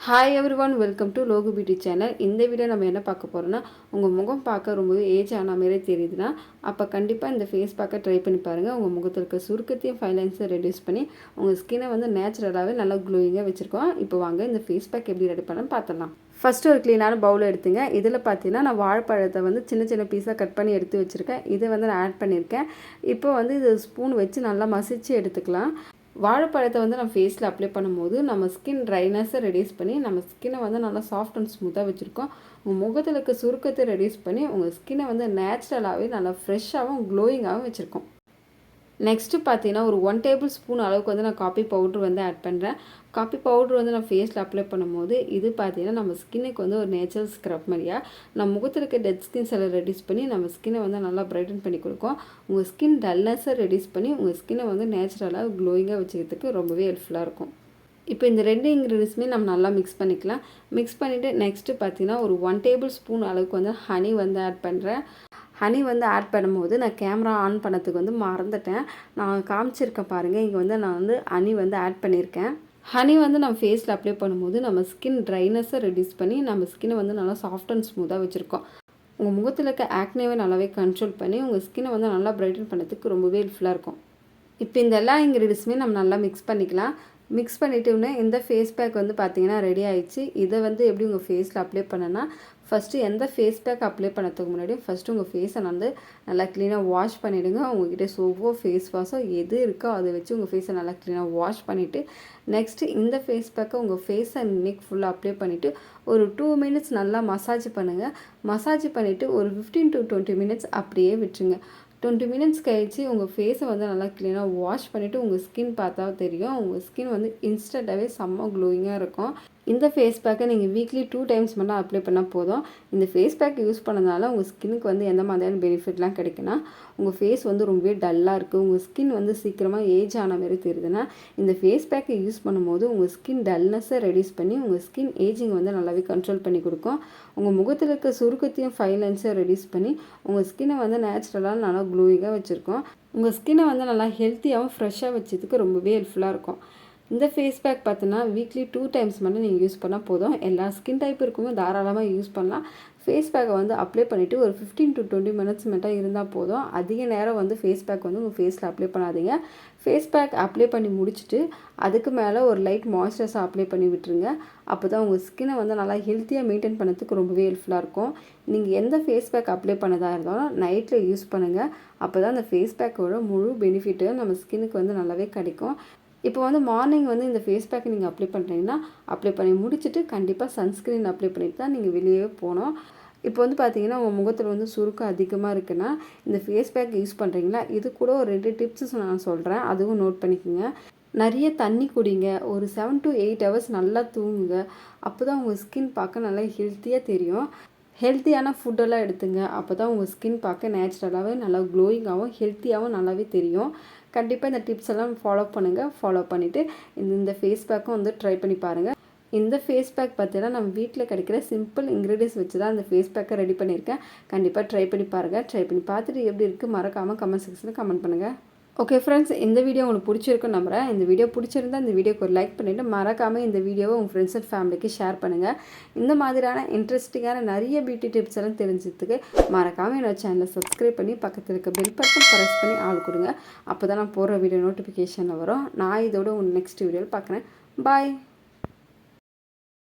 Hi every one, welcome to Logu beauty channel. இந்த video நம்ம என்ன பார்க்க போகிறோம்னா, உங்கள் முகம் பார்க்க ரொம்பவே ஏஜ் ஆன மாதிரி தெரியுதுன்னா அப்போ கண்டிப்பாக இந்த ஃபேஸ் பேக்கை ட்ரை பண்ணி பாருங்கள். உங்கள் முகத்தில் இருக்க சுருக்கத்தையும் ஃபைலைன்ஸை ரெடியூஸ் பண்ணி உங்கள் ஸ்கின்னை வந்து நேச்சுரலாகவே நல்லா க்ளோயிங்காக வச்சுருக்கோம். இப்போ வாங்க இந்த ஃபேஸ் பேக் எப்படி ரெடி பண்ணணும்னு பார்த்துடலாம். ஃபஸ்ட்டு ஒரு க்ளீனான பவுல் எடுத்துங்க. இதில் பார்த்தீங்கன்னா நான் வாழைப்பழத்தை வந்து சின்ன சின்ன பீஸாக கட் பண்ணி எடுத்து வச்சுருக்கேன். இதை வந்து நான் ஆட் பண்ணியிருக்கேன். இப்போ வந்து இது ஸ்பூன் வச்சு நல்லா மசிச்சு எடுத்துக்கலாம். வாழைப்பழத்தை வந்து நம்ம ஃபேஸில் அப்ளை பண்ணும்போது நம்ம ஸ்கின் ட்ரைனஸை ரெடியூஸ் பண்ணி நம்ம ஸ்கின்னை வந்து நல்லா சாஃப்ட் அண்ட் ஸ்மூத்தாக வச்சுருக்கோம். உங்கள் முகத்தில் இருக்க சுருக்கத்தை ரெடியூஸ் பண்ணி உங்கள் ஸ்கின்னை வந்து நேச்சுரலாகவே நல்லா ஃப்ரெஷ்ஷாகவும் க்ளோயிங்காகவும் வச்சுருக்கோம். நெக்ஸ்ட்டு பார்த்தீங்கன்னா ஒரு 1 டேபிள் ஸ்பூன் அளவுக்கு வந்து நான் காப்பி பவுட்ரு வந்து ஆட் பண்ணுறேன். காப்பி பவுட்ரு வந்து நான் ஃபேஸில் அப்ளை பண்ணும்போது இது பார்த்தீங்கன்னா நம்ம ஸ்கின்னுக்கு வந்து ஒரு நேச்சுரல் ஸ்க்ரப் மாதிரியா நம்ம முகத்தில் இருக்க டெட் ஸ்கின்ஸ் எல்லாம் ரெடியூஸ் பண்ணி நம்ம ஸ்கின்னை வந்து நல்லா பிரைட்டன் பண்ணி கொடுக்கும். உங்கள் ஸ்கின் டல்னஸை ரெடியூஸ் பண்ணி உங்கள் ஸ்கின்னை வந்து நேச்சுரலாக க்ளோயிங்காக வச்சுக்கிறதுக்கு ரொம்பவே ஹெல்ப்ஃபுல்லாக இருக்கும். இப்போ இந்த 2 இன்க்ரீடியன்ஸுமே நம்ம நல்லா மிக்ஸ் பண்ணிக்கலாம். மிக்ஸ் பண்ணிவிட்டு நெக்ஸ்ட்டு பார்த்தீங்கன்னா ஒரு 1 டேபிள் ஸ்பூன் அளவுக்கு வந்து ஹனி வந்து ஆட் பண்ணுறேன். ஹனி வந்து ஆட் பண்ணும்போது நான் கேமரா ஆன் பண்ணதுக்கு வந்து மறந்துட்டேன். நான் காமிச்சிருக்கேன் பாருங்கள். இங்கே வந்து நான் வந்து ஹனி வந்து ஆட் பண்ணியிருக்கேன். ஹனி வந்து நம்ம ஃபேஸில் அப்ளை பண்ணும்போது நம்ம ஸ்கின் ட்ரைனஸை ரெடியூஸ் பண்ணி நம்ம ஸ்கின்னை வந்து நல்லா சாஃப்ட் அண்ட் ஸ்மூத்தாக வச்சுருக்கோம். உங்கள் முகத்தில் இருக்க ஆக்னேவை நல்லாவே கண்ட்ரோல் பண்ணி உங்கள் ஸ்கின்னை வந்து நல்லா பிரைட்டன் பண்ணுறதுக்கு ரொம்பவே ஹெல்ப்ஃபுல்லாக இருக்கும். இப்போ இந்த எல்லா இன்க்ரீடியன்ஸுமே நம்ம நல்லா மிக்ஸ் பண்ணிக்கலாம். மிக்ஸ் பண்ணிவிட்டுன்னு இந்த ஃபேஸ் பேக் வந்து பார்த்திங்கன்னா ரெடி ஆகிடுச்சு. இதை வந்து எப்படி உங்கள் ஃபேஸில் அப்ளை பண்ணனா, ஃபஸ்ட்டு எந்த ஃபேஸ் பேக் அப்ளை பண்ணதுக்கு முன்னாடி ஃபஸ்ட்டு உங்கள் ஃபேஸை வந்து நல்லா க்ளீனாக வாஷ் பண்ணிவிடுங்க. உங்கள்கிட்ட சோப்போ ஃபேஸ் வாஷோ எது இருக்கோ அதை வச்சு உங்கள் ஃபேஸை நல்லா க்ளீனாக வாஷ் பண்ணிவிட்டு நெக்ஸ்ட்டு இந்த ஃபேஸ் பேக்கை உங்கள் ஃபேஸ் அண்ட் நெக் ஃபுல்லாக அப்ளை பண்ணிவிட்டு ஒரு 2 மினிட்ஸ் நல்லா மசாஜ் பண்ணுங்கள். மசாஜ் பண்ணிவிட்டு ஒரு 15 to 20 மினிட்ஸ் அப்படியே விட்டுருங்க. 20 மினிட்ஸ் கழிச்சு உங்கள் ஃபேஸை வந்து நல்லா க்ளீனாக வாஷ் பண்ணிவிட்டு உங்கள் ஸ்கின் பார்த்தா தெரியும். உங்கள் ஸ்கின் வந்து இன்ஸ்டண்ட்டாகவே செம்ம க்ளோயிங்காக இருக்கும். இந்த ஃபேஸ் பேக்கை நீங்கள் வீக்லி 2 டைம்ஸ் மட்டும் அப்ளை பண்ணால் போதும். இந்த ஃபேஸ் பேக் யூஸ் பண்ணதுனால உங்கள் ஸ்கின்னுக்கு வந்து எந்த மாதிரியான பெனிஃபிட்லாம் கிடைக்குன்னா, உங்கள் ஃபேஸ் வந்து ரொம்பவே டல்லாக இருக்குது, உங்கள் ஸ்கின் வந்து சீக்கிரமாக ஏஜ் ஆன மாதிரி தெரியுதுன்னா இந்த ஃபேஸ் பேக்கை யூஸ் பண்ணும்போது உங்கள் ஸ்கின் டல்னஸை ரெடியூஸ் பண்ணி உங்கள் ஸ்கின் ஏஜிங் வந்து நல்லாவே கண்ட்ரோல் பண்ணி கொடுக்கும். உங்கள் முகத்தில் இருக்க சுருக்கத்தையும் ஃபைலைன்ஸை ரெடியூஸ் பண்ணி உங்கள் ஸ்கின்னை வந்து நேச்சுரலாக நல்லா க்ளோயிங்காக வச்சுருக்கோம். உங்கள் ஸ்கின்னை வந்து நல்லா ஹெல்த்தியாகவும் ஃப்ரெஷ்ஷாக வச்சதுக்கு ரொம்பவே ஹெல்ப்ஃபுல்லாக இருக்கும். இந்த ஃபேஸ் பேக் பார்த்தீங்கன்னா வீக்லி 2 டைம்ஸ் மட்டும் நீங்கள் யூஸ் பண்ணால் போதும். எல்லா ஸ்கின் டைப் இருக்குமே தாராளமாக யூஸ் பண்ணலாம். ஃபேஸ் பேக்கை வந்து அப்ளை பண்ணிவிட்டு ஒரு 15 to 20 மினிட்ஸ் மட்டும் இருந்தால் போதும். அதிக நேரம் வந்து ஃபேஸ் பேக் வந்து உங்கள் ஃபேஸில் அப்ளை பண்ணாதீங்க. ஃபேஸ் பேக் அப்ளை பண்ணி முடிச்சுட்டு அதுக்கு மேலே ஒரு லைட் மாய்ஸ்சரைசர் அப்ளை பண்ணி விட்டுருங்க. அப்போ தான் உங்கள் ஸ்கின்னை வந்து நல்லா ஹெல்த்தியாக மெயின்டைன் பண்ணுறதுக்கு ரொம்பவே ஹெல்ப்ஃபுல்லாக இருக்கும். நீங்கள் எந்த ஃபேஸ் பேக் அப்ளை பண்ணதாக இருந்தாலும் நைட்டில் யூஸ் பண்ணுங்கள். அப்போ தான் அந்த ஃபேஸ் பேக்கோட முழு பெனிஃபிட்டு நம்ம ஸ்கின்னுக்கு வந்து நல்லாவே கிடைக்கும். இப்போ வந்து மார்னிங் வந்து இந்த ஃபேஸ் பேக்கை நீங்கள் அப்ளை பண்ணுறீங்கன்னா அப்ளை பண்ணி முடிச்சுட்டு கண்டிப்பாக சன்ஸ்க்ரீன் அப்ளை பண்ணிட்டு தான் நீங்கள் வெளியே போகணும். இப்போ வந்து பார்த்தீங்கன்னா உங்கள் முகத்தில் வந்து சுருக்கம் அதிகமாக இருக்குன்னா இந்த ஃபேஸ் பேக் யூஸ் பண்ணுறீங்களா, இது கூட ஒரு 2 டிப்ஸ் நான் சொல்கிறேன், அதுவும் நோட் பண்ணிக்கோங்க. நிறைய தண்ணி குடிங்க. ஒரு 7 to 8 ஹவர்ஸ் நல்லா தூங்குங்க. அப்போ தான் உங்கள் ஸ்கின் பார்க்க நல்லா ஹெல்த்தியாக தெரியும். ஹெல்த்தியான ஃபுட்டெல்லாம் எடுத்துங்க. அப்போ தான் உங்கள் ஸ்கின் பார்க்க நேச்சுரலாகவே நல்லா க்ளோயிங்காகவும் ஹெல்த்தியாகவும் நல்லாவே தெரியும். கண்டிப்பாக இந்த டிப்ஸ் எல்லாம் ஃபாலோ பண்ணுங்கள். ஃபாலோ பண்ணிவிட்டு இந்த ஃபேஸ் பேக்கும் வந்து ட்ரை பண்ணி பாருங்கள். இந்த ஃபேஸ் பேக் பார்த்தீங்கன்னா நம்ம வீட்டில் கிடைக்கிற சிம்பிள் இன்க்ரீடியன்ஸ் வச்சு தான் அந்த ஃபேஸ் பேக்கை ரெடி பண்ணியிருக்கேன். கண்டிப்பாக ட்ரை பண்ணி பாருங்கள். ட்ரை பண்ணி பார்த்துட்டு எப்படி இருக்குது மறக்காமல் கமெண்ட் செக்ஷனில் கமெண்ட் பண்ணுங்கள். ஓகே ஃப்ரெண்ட்ஸ், இந்த வீடியோ உங்களுக்கு பிடிச்சிருக்குன்னு நம்புகிறேன். இந்த வீடியோ பிடிச்சிருந்தா இந்த வீடியோக்கு ஒரு லைக் பண்ணிவிட்டு மறக்காமல் இந்த வீடியோவை உங்கள் ஃப்ரெண்ட்ஸ் அண்ட் ஃபேமிலிக்கு ஷேர் பண்ணுங்கள். இந்த மாதிரியான இன்ட்ரெஸ்டிங்கான நிறைய பியூட்டி டிப்ஸ் எல்லாம் தெரிஞ்சதுக்கு மறக்காமல் என்னோட சேனலை சப்ஸ்கிரைப் பண்ணி பக்கத்தில் இருக்க பெல் பட்டன் ப்ரெஸ் பண்ணி ஆள் கொடுங்க. அப்போ தான் நான் போடுற வீடியோ நோட்டிஃபிகேஷன் வரும். நான் இதோட நெக்ஸ்ட் வீடியோவில் பார்க்குறேன். பாய்.